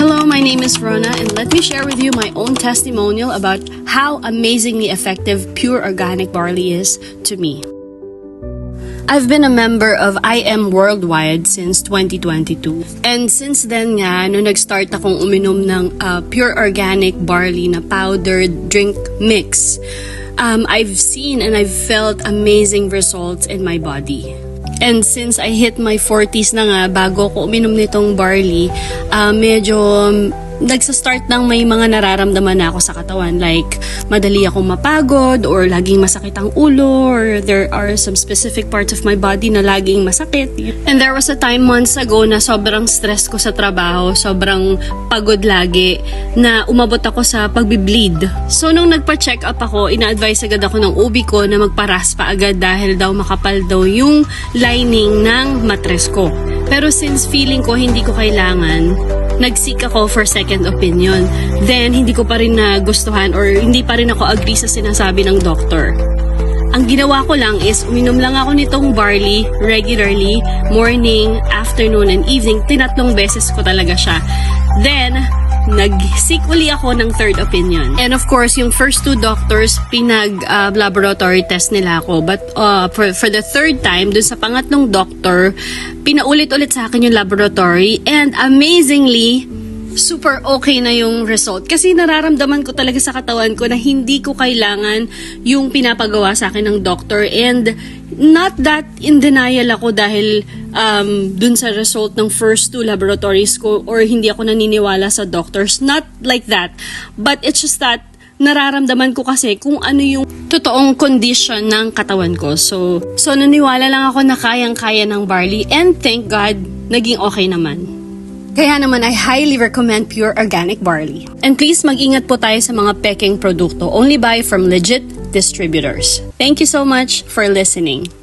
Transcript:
Hello, my name is Rona, and let me share with you my own testimonial about how amazingly effective pure organic barley is to me. I've been a member of IM Worldwide since 2022. And since then nga, nung nag-start akong uminom ng pure organic barley na powdered drink mix, I've seen and I've felt amazing results in my body. And since I hit my 40s na nga, bago ko uminom nitong barley, medyo nagsa-start ng may mga nararamdaman na ako sa katawan. Like, madali akong mapagod or laging masakit ang ulo or there are some specific parts of my body na laging masakit. And there was a time months ago na sobrang stress ko sa trabaho, sobrang pagod lagi, na umabot ako sa pagbi-bleed. So, nung nagpa-check up ako, ina-advise agad ako ng OB ko na magparaspa agad dahil daw makapal daw yung lining ng matres ko. Pero since feeling ko hindi ko kailangan, nag-seek ako for second opinion. Then, hindi ko pa rin nagustuhan or hindi pa rin ako agree sa sinasabi ng doctor. Ang ginawa ko lang is, uminom lang ako nitong barley regularly, morning, afternoon, and evening. Tinatlong beses ko talaga siya. Then, nag-seek uli ako ng third opinion. And of course, yung first two doctors, pinag-laboratory test nila ako. But for the third time, dun sa pangatlong doctor, pinaulit-ulit sa akin yung laboratory. And amazingly, super okay na yung result. Kasi nararamdaman ko talaga sa katawan ko na hindi ko kailangan yung pinapagawa sa akin ng doctor. And not that in denial ako dahil dun sa result ng first two laboratories ko or hindi ako naniniwala sa doctors. Not like that. But it's just that nararamdaman ko kasi kung ano yung totoong condition ng katawan ko. So naniwala lang ako na kayang-kaya ng barley and thank God, naging okay naman. Kaya naman, I highly recommend pure organic barley. And please, mag-ingat po tayo sa mga peking produkto. Only buy from legit distributors. Thank you so much for listening.